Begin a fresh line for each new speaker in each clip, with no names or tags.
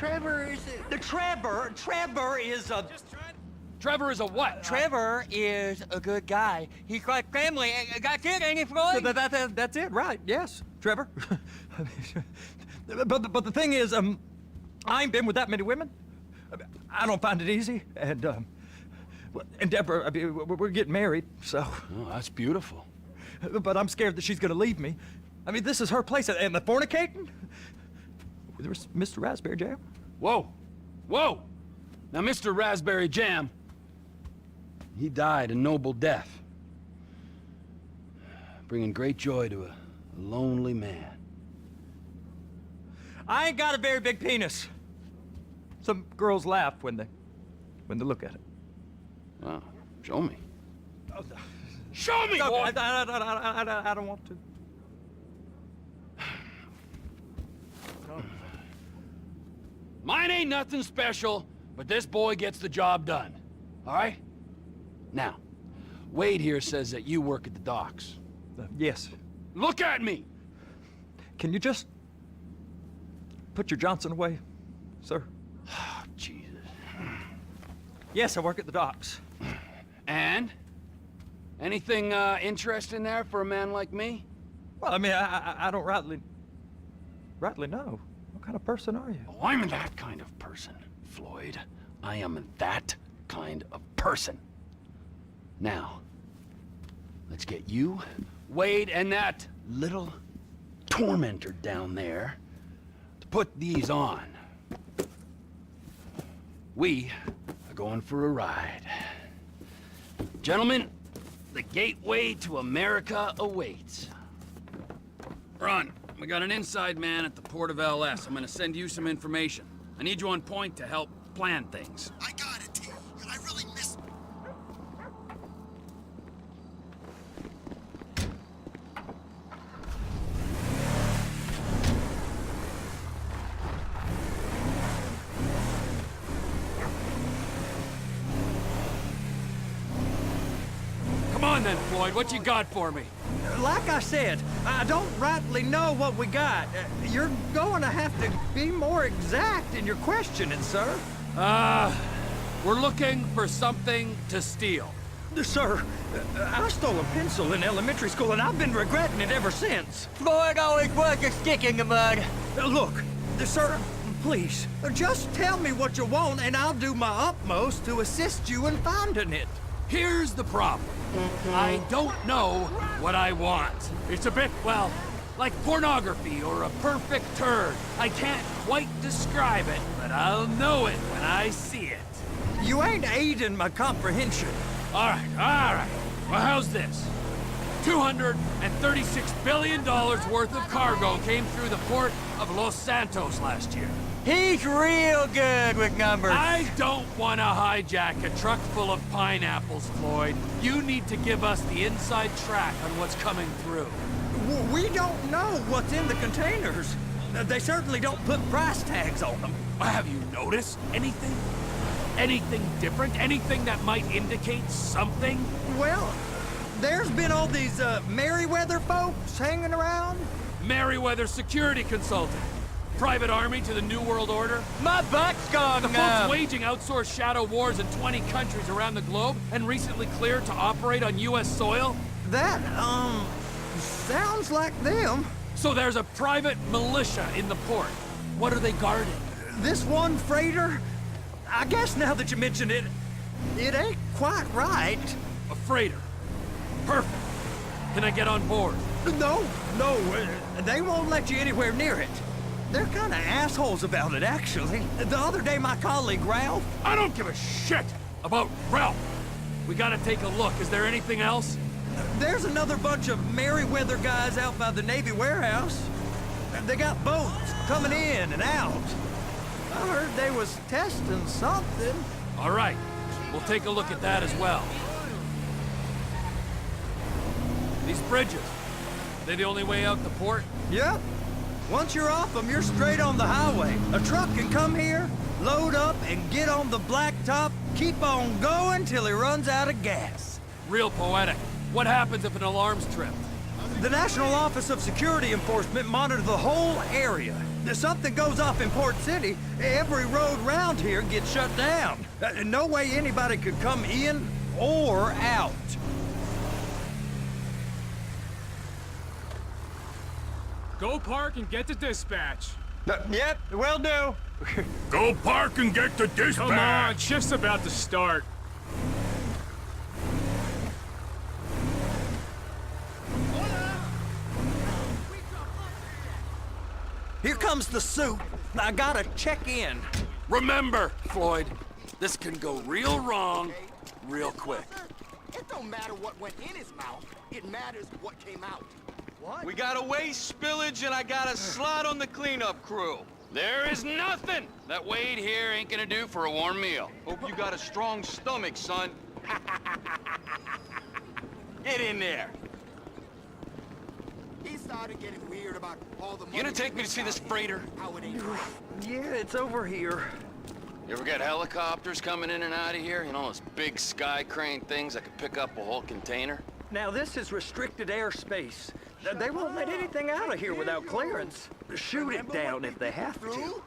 Trevor is... Trevor is a...
Trevor is a what?
Trevor is a good guy. He's like family. That's it, ain't he, Floyd?
That's it, right? Yes, Trevor. but the thing is, I ain't been with that many women. I don't find it easy, and Deborah, I mean, we're getting married, so.
Oh, that's beautiful.
But I'm scared that she's gonna leave me. I mean, this is her place, and the fornicating? There's Mr. Raspberry Jam.
Whoa, whoa! Now, Mr. Raspberry Jam, he died a noble death, bringing great joy to a lonely man.
I ain't got a very big penis. Some girls laugh when they look at it.
Wow, show me.
Oh,
Show me,
no,
boy!
I don't want to.
Mine ain't nothing special, but this boy gets the job done. All right? Now, Wade here says that you work at the docks.
Yes.
Look at me!
Can you just put your Johnson away, sir?
Oh, Jesus.
Yes, I work at the docks.
And? Anything interesting there for a man like me?
Well, I mean, I don't rightly know. What kind of person are you?
Oh, I'm that kind of person, Floyd. I am that kind of person. Now, let's get you, Wade, and that little tormentor down there to put these on. We are going for a ride. Gentlemen, the gateway to America awaits. Ron, we got an inside man at the port of LS. I'm gonna send you some information. I need you on point to help plan things.
I got it, T. And I really miss...
Come on then, Floyd, what you got for me?
Like I said, I don't rightly know what we got. You're going to have to be more exact in your questioning, sir.
We're looking for something to steal.
Sir, I stole a pencil in elementary school, and I've been regretting it ever since.
Floyd always was a stick in the mud.
Look, sir, please, just tell me what you want, and I'll do my utmost to assist you in finding it.
Here's the problem. I don't know what I want. It's a bit, well, like pornography or a perfect turd. I can't quite describe it, but I'll know it when I see it.
You ain't aiding my comprehension.
All right. Well, how's this? $236 billion worth of cargo came through the port of Los Santos last year.
He's real good with numbers.
I don't want to hijack a truck full of pineapples, Floyd. You need to give us the inside track on what's coming through.
We don't know what's in the containers. They certainly don't put price tags on them.
Have you noticed anything? Anything different? Anything that might indicate something?
Well, there's been all these Merryweather folks hanging around.
Merryweather security consultant. Private army to the New World Order.
My butt's gone
The
numb.
folks waging outsourced shadow wars in 20 countries around the globe and recently cleared to operate on U.S. soil.
That, sounds like them.
So there's a private militia in the port. What are they guarding?
This one freighter, I guess now that you mention it, it ain't quite right.
A freighter. Perfect. Can I get on board?
No, they won't let you anywhere near it. They're kind of assholes about it, actually. The other day, my colleague, Ralph...
I don't give a shit about Ralph. We gotta take a look. Is there anything else?
There's another bunch of Merryweather guys out by the Navy warehouse. They got boats coming in and out. I heard they was testing something.
All right. We'll take a look at that as well. These bridges, are they the only way out the port?
Yep. Once you're off them, you're straight on the highway. A truck can come here, load up, and get on the blacktop, keep on going till he runs out of gas.
Real poetic. What happens if an alarm's tripped?
The National Office of Security Enforcement monitors the whole area. Something goes off in Port City, every road round here gets shut down. No way anybody could come in or out.
Go park and get to dispatch.
Yep, will do.
Go park and get the dispatch!
Come on, shift's about to start.
Here comes the soup. I gotta check in.
Remember, Floyd, this can go real wrong real quick.
It don't matter what went in his mouth. It matters what came out. What?
We got a waste spillage and I got a slot on the cleanup crew.
There is nothing that Wade here ain't gonna do for a warm meal.
Hope you got a strong stomach, son. Get in there.
He started getting weird about all the money.
You gonna take me to see this freighter?
How it ain't right.
Yeah, it's over here.
You ever get helicopters coming in and out of here? You know, those big sky crane things that could pick up a whole container?
Now, this is restricted airspace. They won't let anything out of here without clearance. Shoot it down if they have to.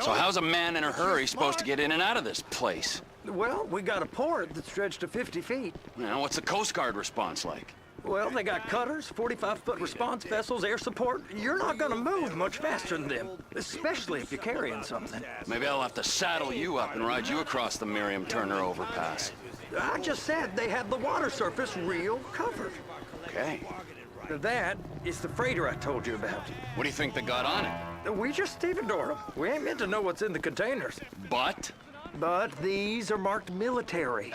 So how's a man in a hurry supposed to get in and out of this place?
Well, we got a port that's stretched to 50 feet.
You know, what's the Coast Guard response like?
Well, they got cutters, 45-foot response vessels, air support. You're not gonna move much faster than them, especially if you're carrying something.
Maybe I'll have to saddle you up and ride you across the Miriam Turner overpass.
I just said they had the water surface real covered.
Okay.
That is the freighter I told you about.
What do you think they got on it?
We just stevedore them. We ain't meant to know what's in the containers.
But?
But these are marked military.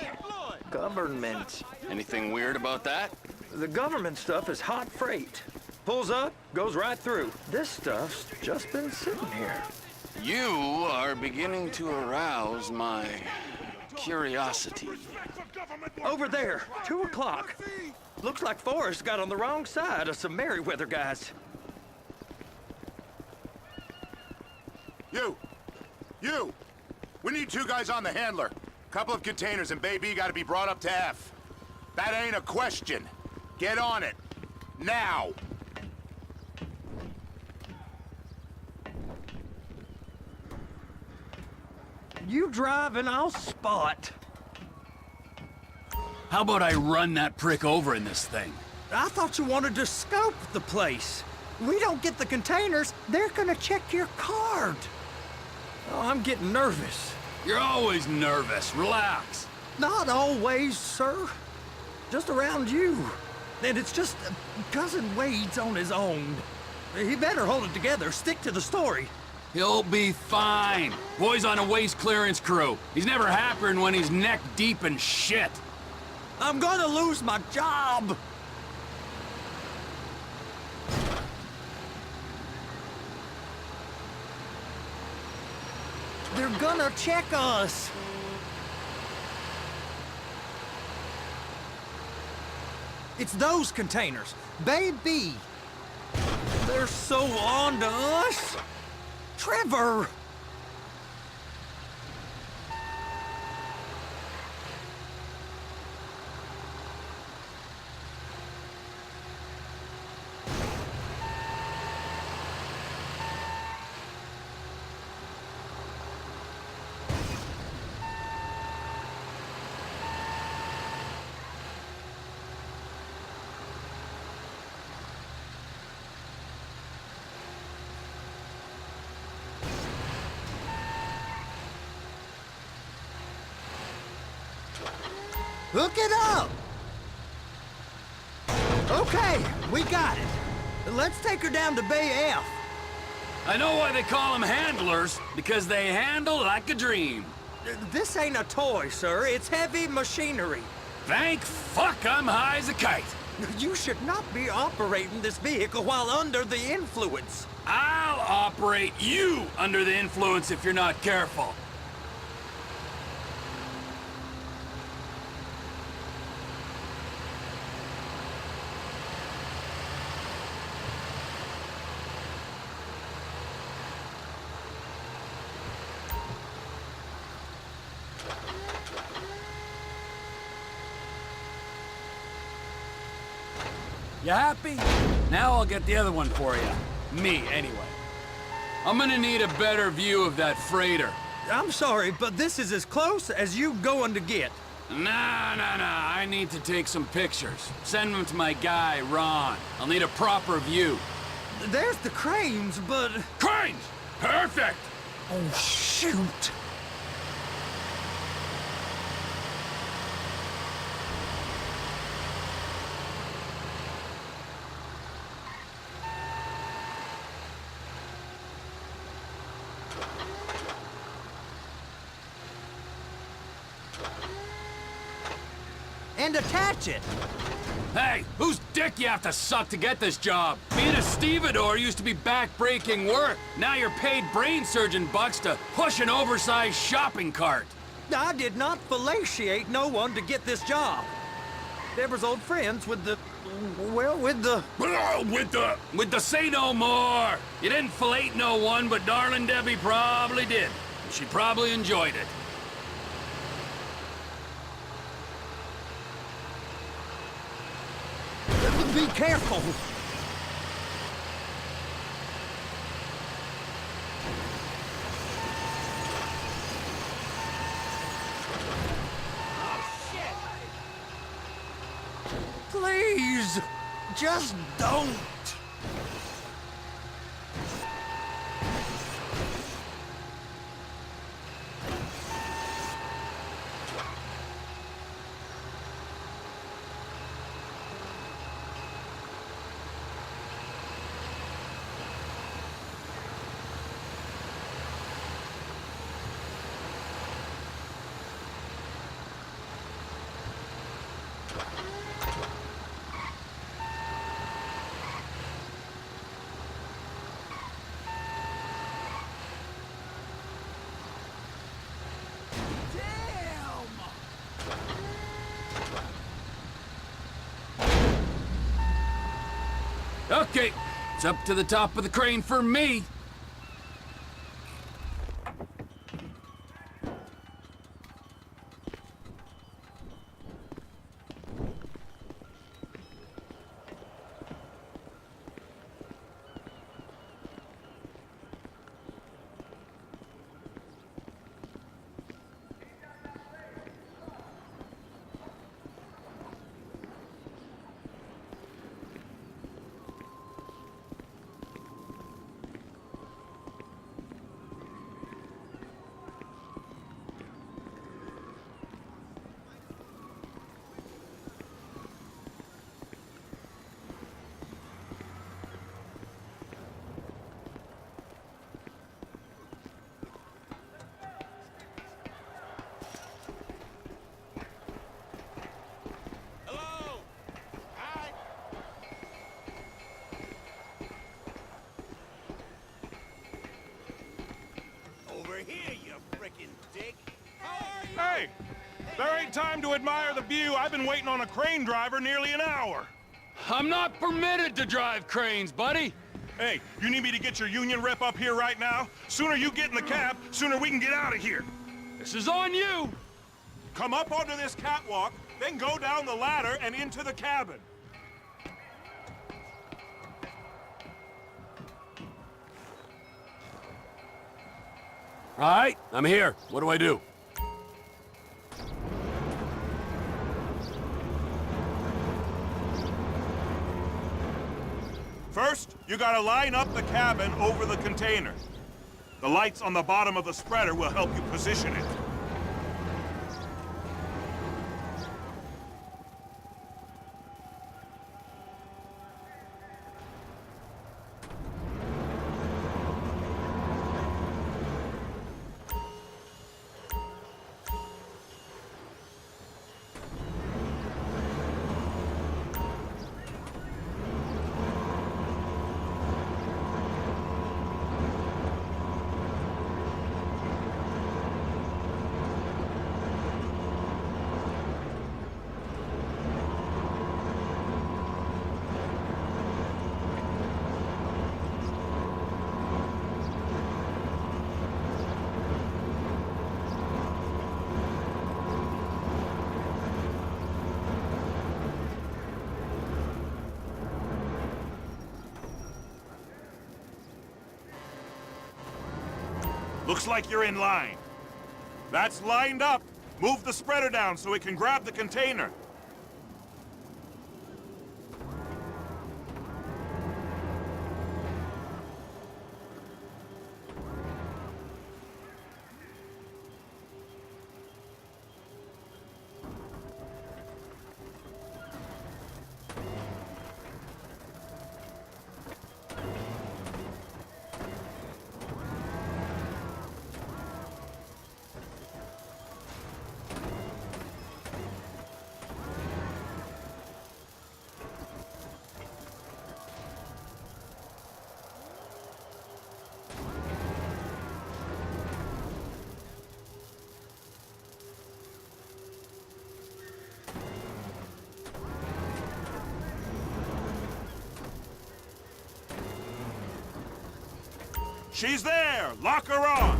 Government.
Anything weird about that?
The government stuff is hot freight. Pulls up, goes right through. This stuff's just been sitting here.
You are beginning to arouse my curiosity.
Over there, 2 o'clock. Looks like Forrest got on the wrong side of some Merryweather guys.
You! We need 2 guys on the handler. Couple of containers and Baby gotta be brought up to F. That ain't a question. Get on it. Now!
You drive and I'll spot.
How about I run that prick over in this thing?
I thought you wanted to scope the place. We don't get the containers, they're gonna check your card. Oh, I'm getting nervous.
You're always nervous. Relax.
Not always, sir. Just around you. And it's just Cousin Wade's on his own. He better hold it together, stick to the story.
He'll be fine. Boy's on a waste clearance crew. He's never happier than when he's neck deep in shit.
I'm gonna lose my job! They're gonna check us! It's those containers. Baby! They're so on to us! Trevor! Hook it up! Okay, we got it. Let's take her down to Bay F.
I know why they call them handlers, because they handle like a dream.
This ain't a toy, sir. It's heavy machinery.
Thank fuck I'm high as a kite.
You should not be operating this vehicle while under the influence.
I'll operate you under the influence if you're not careful. You happy? Now I'll get the other one for you. Me, anyway. I'm gonna need a better view of that freighter.
I'm sorry, but this is as close as you going to get.
Nah. I need to take some pictures. Send them to my guy, Ron. I'll need a proper view.
There's the cranes, but...
Cranes! Perfect!
Oh, shoot! And attach it.
Hey, whose dick you have to suck to get this job? Being a stevedore used to be back-breaking work. Now you're paid brain surgeon bucks to push an oversized shopping cart.
I did not fellatiate no one to get this job. Deborah's old friends with the... well, with the...
With the say no more. You didn't fillet no one, but darling Debbie probably did. She probably enjoyed it.
Be careful! Please, just don't.
Okay, it's up to the top of the crane for me.
Hey! There ain't time to admire the view. I've been waiting on a crane driver nearly an hour.
I'm not permitted to drive cranes, buddy.
Hey, you need me to get your union rep up here right now? Sooner you get in the cab, sooner we can get out of here.
This is on you.
Come up onto this catwalk, then go down the ladder and into the cabin.
All right, I'm here. What do I do?
First, you gotta line up the cabin over the container. The lights on the bottom of the spreader will help you position it. Looks like you're in line. That's lined up. Move the spreader down so it can grab the container. She's there! Lock her on!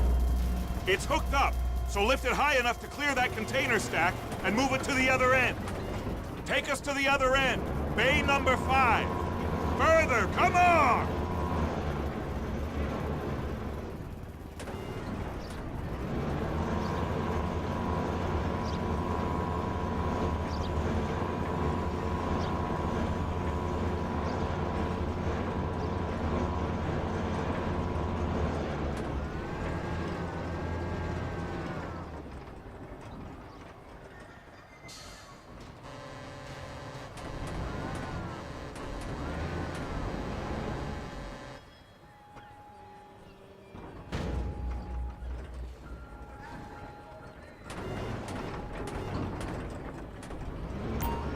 It's hooked up, so lift it high enough to clear that container stack and move it to the other end. Take us to the other end, bay number 5. Further, come on!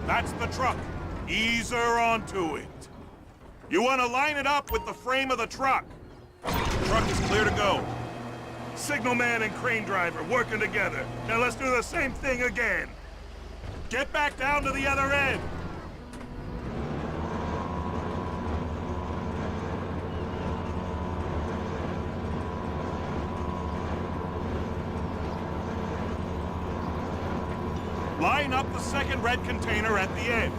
That's the truck. Ease her onto it. You want to line it up with the frame of the truck. The truck is clear to go. Signalman and crane driver working together. Now let's do the same thing again. Get back down to the other end. Line up the second red container at the end.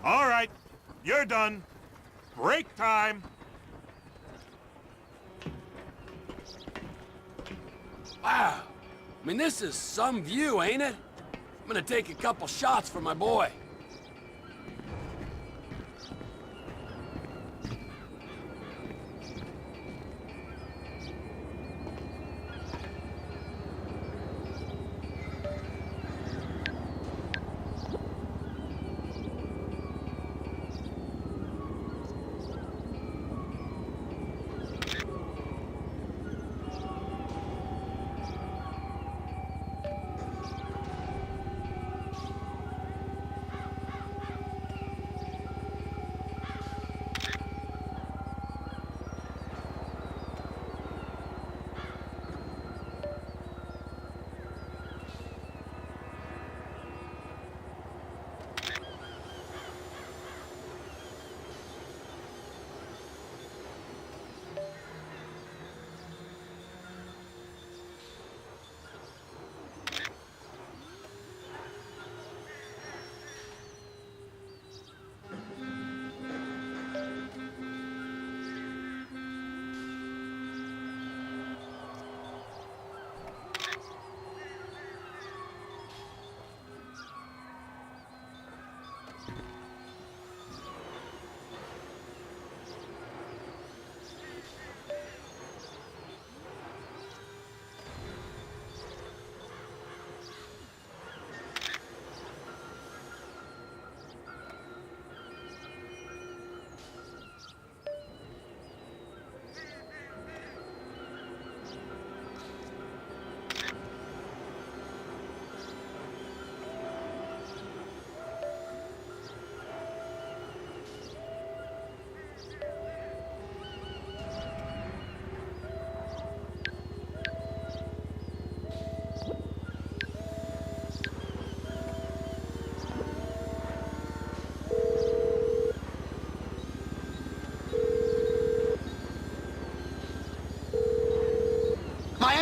All right, you're done. Break time.
Wow. I mean, this is some view, ain't it? I'm gonna take a couple shots for my boy.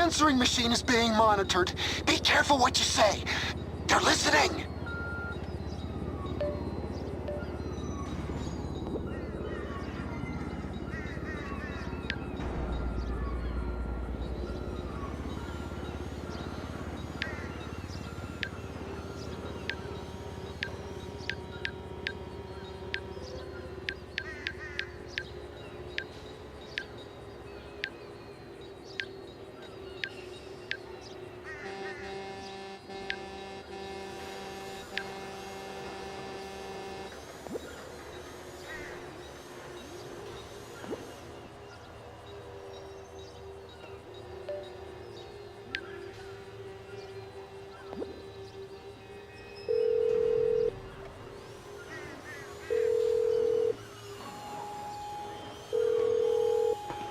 answering machine is being monitored. Be careful what you say. They're listening.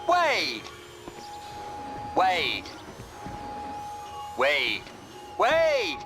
Wade! Wade! Wade! Wade!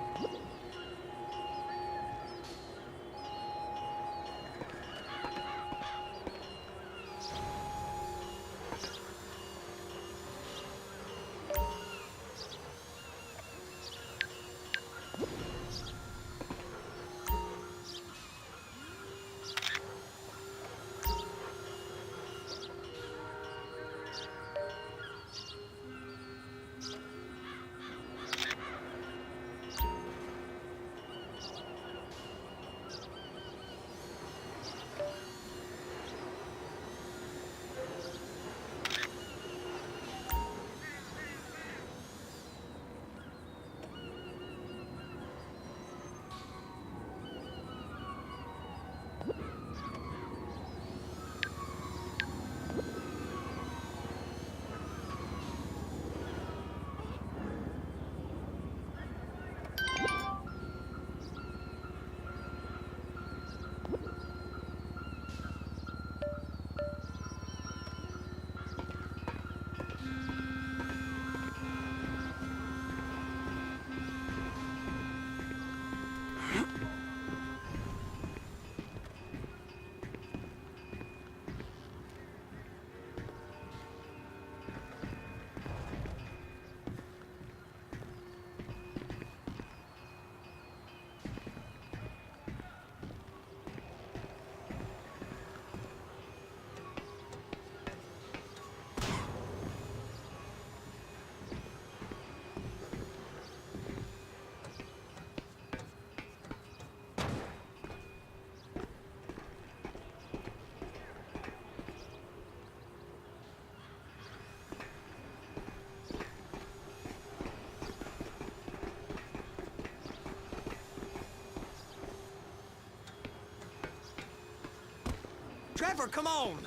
Trevor, come on.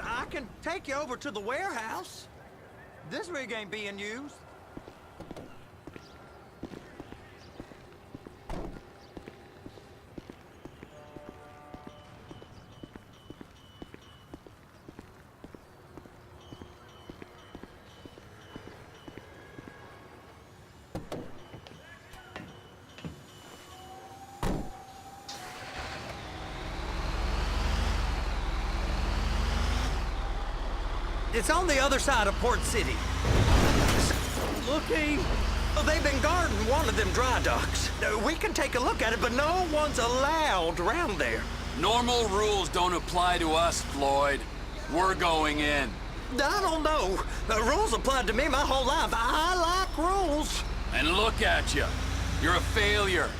I can take you over to the warehouse. This rig ain't being used. It's on the other side of Port City. Looky. Oh, they've been guarding one of them dry docks. We can take a look at it, but no one's allowed around there.
Normal rules don't apply to us, Floyd. We're going in.
I don't know. Rules applied to me my whole life. I like rules.
And look at you. You're a failure.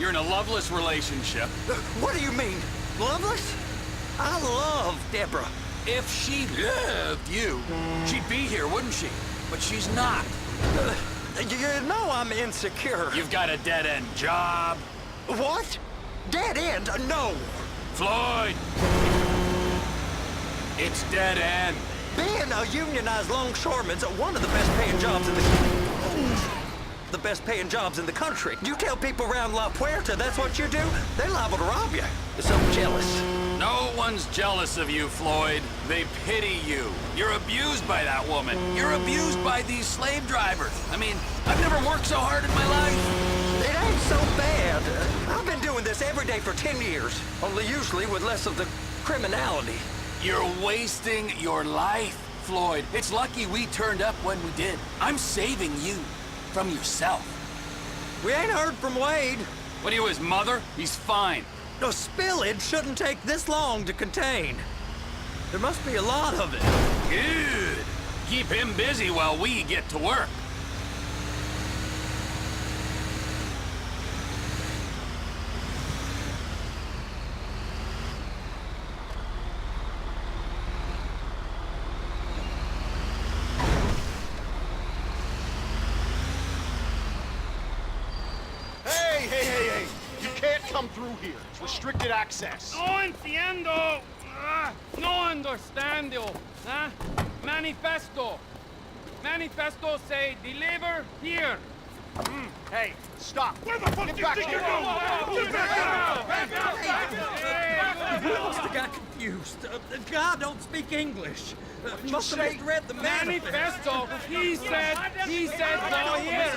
You're in a loveless relationship.
What do you mean? Loveless? I love Deborah.
If she loved you, she'd be here, wouldn't she? But she's not.
You know I'm insecure.
You've got a dead-end job.
What? Dead end? No.
Floyd! It's dead end.
Being a unionized longshoreman's one of the best paying jobs in the country. You tell people around La Puerta that's what you do, they're liable to rob you. They're so jealous.
No one's jealous of you, Floyd. They pity you. You're abused by that woman. You're abused by these slave drivers. I mean, I've never worked so hard in my life.
It ain't so bad. I've been doing this every day for 10 years, only usually with less of the criminality.
You're wasting your life, Floyd, it's lucky we turned up when we did. I'm saving you from yourself.
We ain't heard from Wade.
What are you, his mother? He's fine.
The spillage shouldn't take this long to contain. There must be a lot of it.
Good. Keep him busy while we get to work.
Hey! You can't come through here. It's restricted access.
No entiendo. No understando. Manifesto. Manifesto say deliver here.
Hey, stop.
Where the fuck
Get
do you
back
think
here.
you're going?
He must have got confused. God don't speak English. Must have misread the manifest.
Manifesto. He said go here.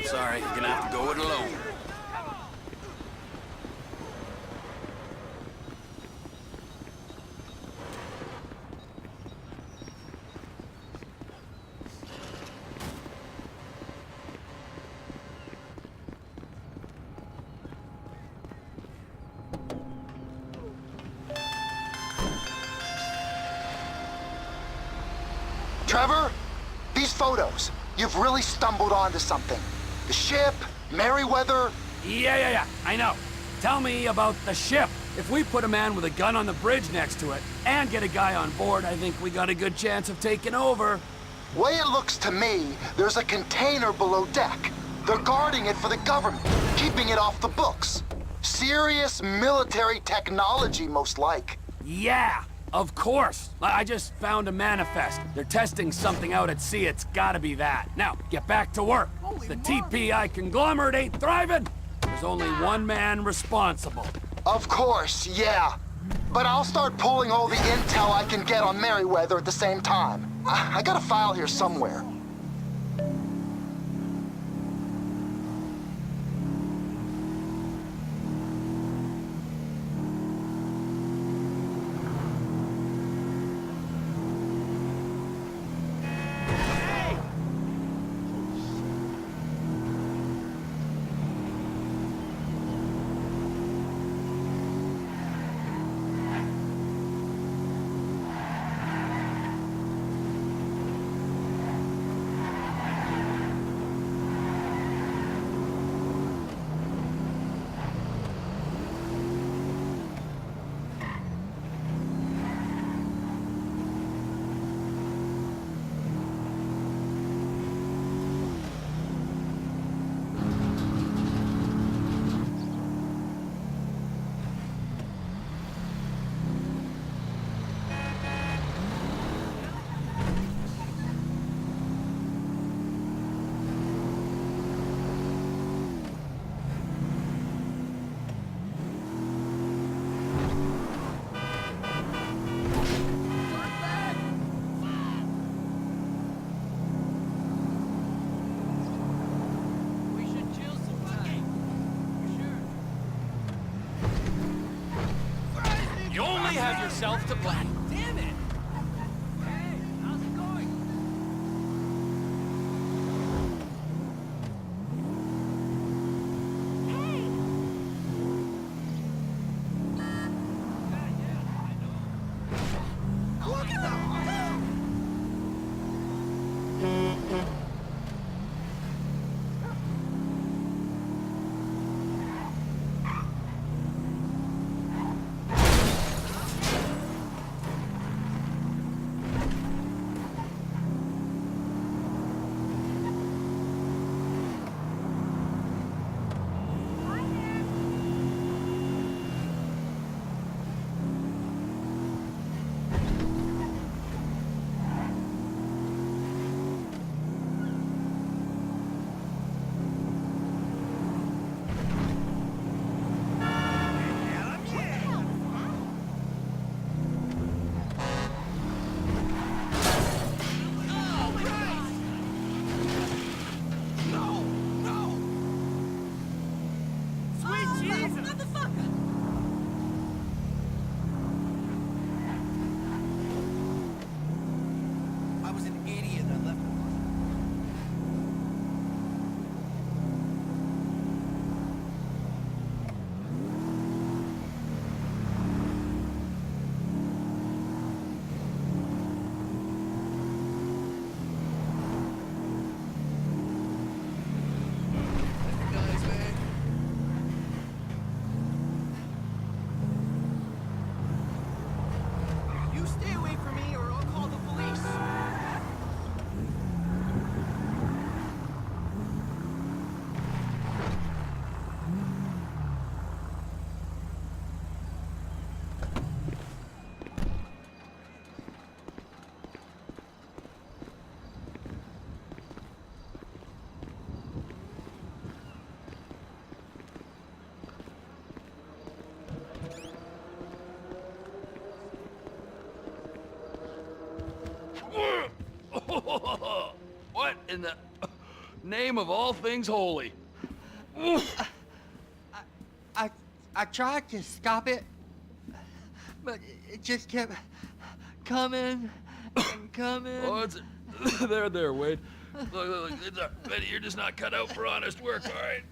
Sorry, you're gonna have to go it alone.
Trevor, these photos, you've really stumbled onto something. The ship, Merryweather.
Yeah, I know. Tell me about the ship. If we put a man with a gun on the bridge next to it and get a guy on board, I think we got a good chance of taking over.
Way it looks to me, there's a container below deck. They're guarding it for the government, keeping it off the books. Serious military technology, most like.
Yeah, of course. I just found a manifest. They're testing something out at sea. It's gotta be that. Now, get back to work. The TPI conglomerate ain't thriving. There's only one man responsible.
Of course, yeah. But I'll start pulling all the intel I can get on Merryweather at the same time. I got a file here somewhere.
You only have yourself to blame. Damn it! Hey, how's it going?
in the name of all things holy?
I tried to stop it, but it just kept coming and coming.
Oh, it's there, Wade. Look, Betty, you're just not cut out for honest work, all right?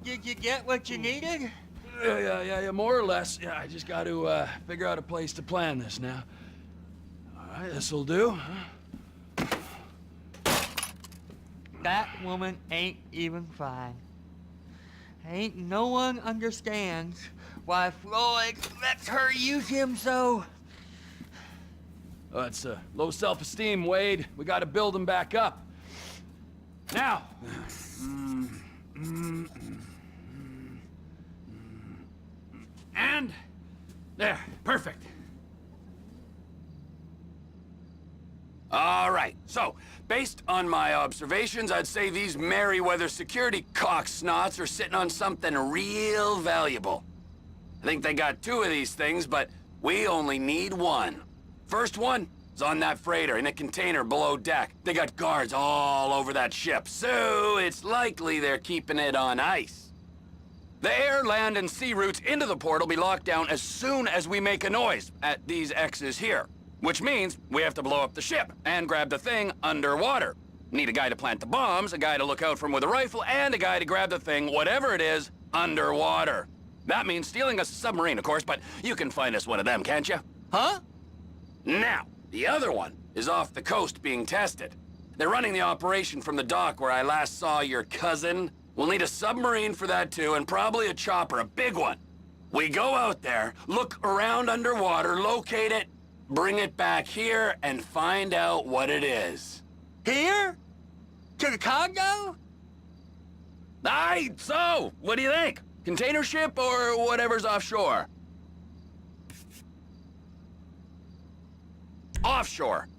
Did you get what you needed?
Yeah, more or less. Yeah, I just got to figure out a place to plan this now. All right, this'll do.
That woman ain't even fine. Ain't no one understands why Floyd lets her use him so.
Oh, that's low self-esteem, Wade. We got to build him back up. Now. And there, perfect. All right, so based on my observations, I'd say these Merryweather security cocksnots are sitting on something real valuable. I think they got 2 of these things, but we only need 1. First one is on that freighter in a container below deck. They got guards all over that ship, so it's likely they're keeping it on ice. The air, land, and sea routes into the port will be locked down as soon as we make a noise at these X's here. Which means we have to blow up the ship and grab the thing underwater. Need a guy to plant the bombs, a guy to look out for him with a rifle, and a guy to grab the thing, whatever it is, underwater. That means stealing us a submarine, of course, but you can find us one of them, can't you?
Huh?
Now, the other one is off the coast being tested. They're running the operation from the dock where I last saw your cousin. We'll need a submarine for that too, and probably a chopper, a big one. We go out there, look around underwater, locate it, bring it back here, and find out what it is.
Here? To the Congo?
Aye, so, what do you think? Container ship or whatever's offshore? Offshore.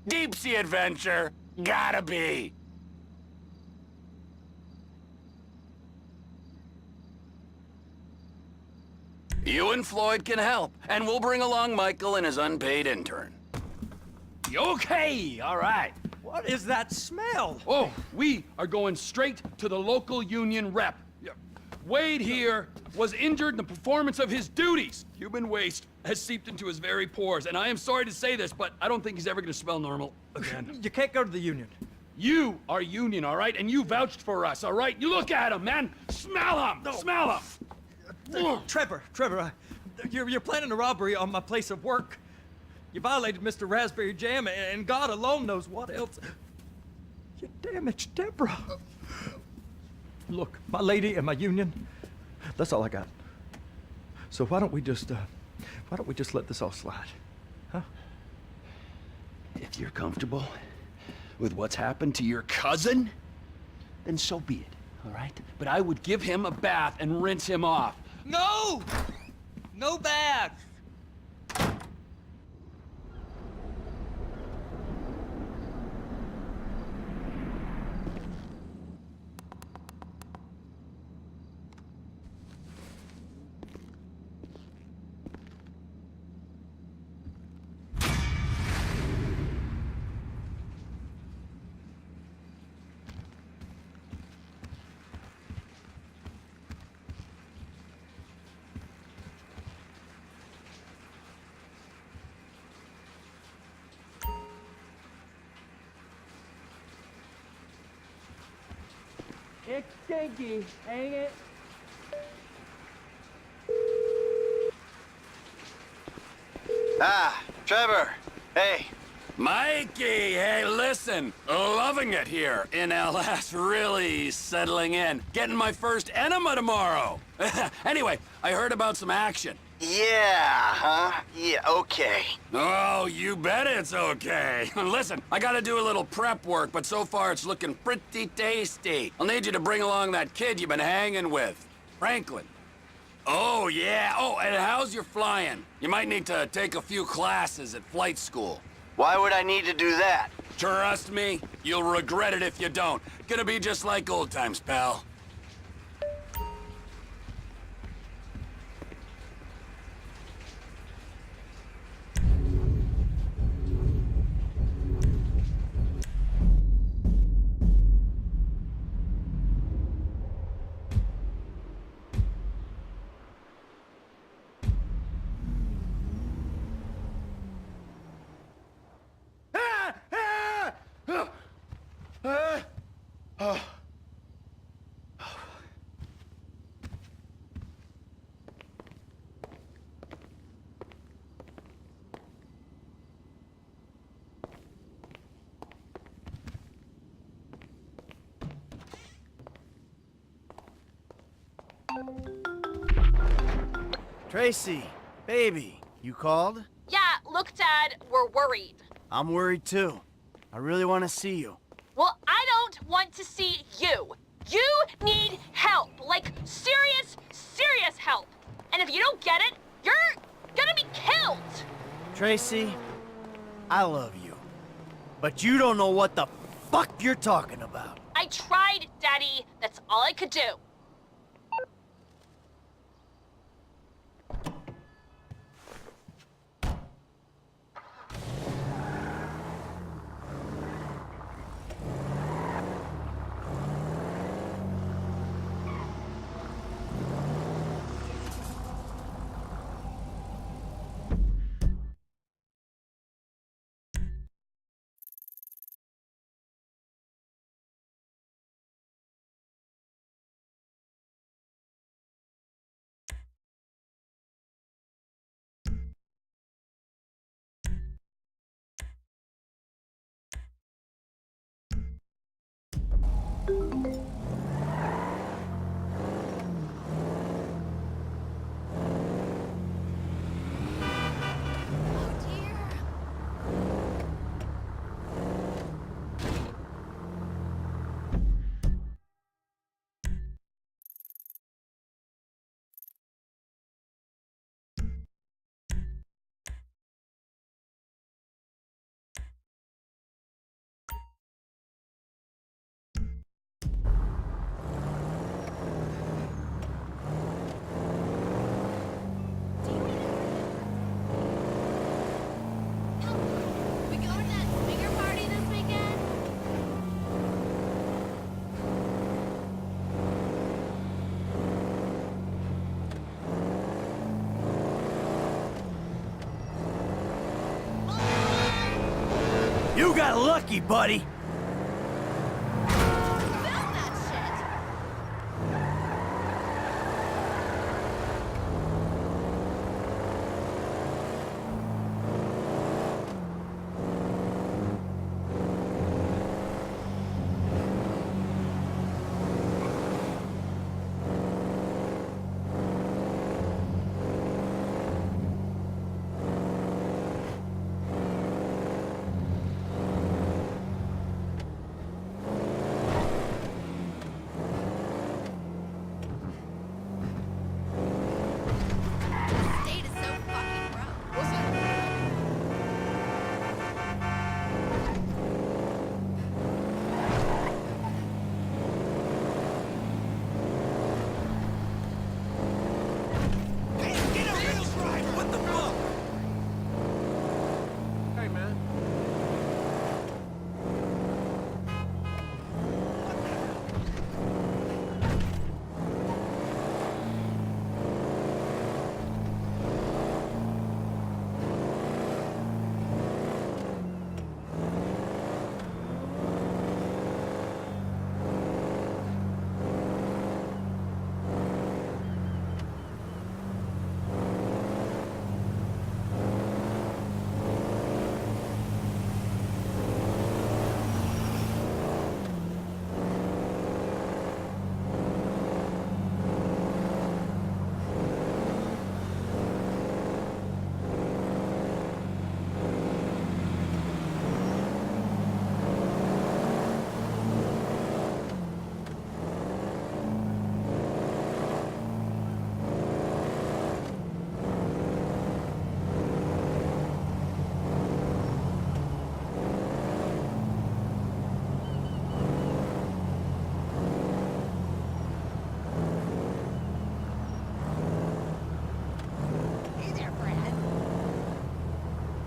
Deep sea adventure. Gotta be. You and Floyd can help, and we'll bring along Michael and his unpaid intern. Okay, all right.
What is that smell?
Oh, we are going straight to the local union rep. Wade here was injured in the performance of his duties. Human waste has seeped into his very pores, and I am sorry to say this, but I don't think he's ever gonna smell normal again.
You can't go to the union.
You are union, all right? And you vouched for us, all right? You look at him, man. Smell him. No. Smell him.
Trevor, you're planning a robbery on my place of work. You violated Mr. Raspberry Jam, and God alone knows what else. You damaged Deborah. Look, my lady and my union, that's all I got. So why don't we just let this all slide, huh?
If you're comfortable with what's happened to your cousin, then so be it, all right? But I would give him a bath and rinse him off.
No! No bags! It's stinky, ain't it?
Ah, Trevor. Hey.
Mikey, hey, listen. Loving it here in LS, really settling in. Getting my first enema tomorrow. Anyway, I heard about some action.
Yeah, huh? Yeah, okay.
Oh, you bet it's okay. Listen, I gotta do a little prep work, but so far it's looking pretty tasty. I'll need you to bring along that kid you've been hanging with, Franklin. Oh, yeah. Oh, and how's your flying? You might need to take a few classes at flight school.
Why would I need to do that?
Trust me, you'll regret it if you don't. Gonna be just like old times, pal.
Tracy, baby, you called?
Yeah, look, Dad, we're worried.
I'm worried too. I really want to see you.
Well, I don't want to see you. You need help, like serious, serious help. And if you don't get it, you're gonna be killed.
Tracy, I love you. But you don't know what the fuck you're talking about.
I tried, Daddy. That's all I could do.
You got lucky, buddy.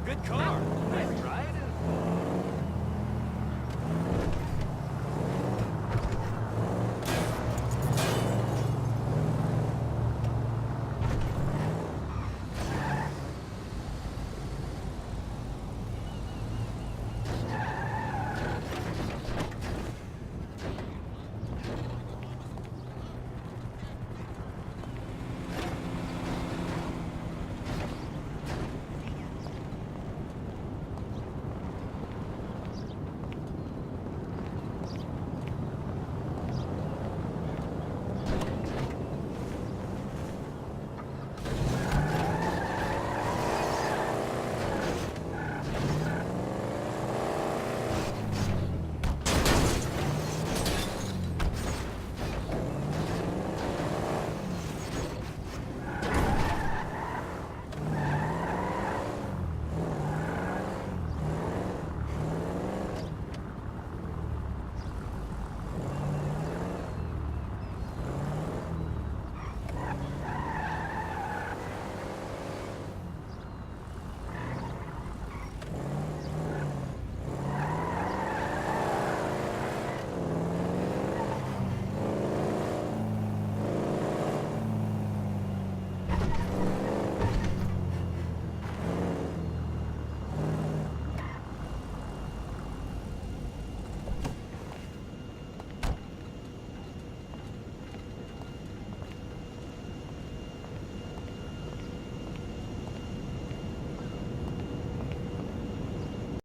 Good car.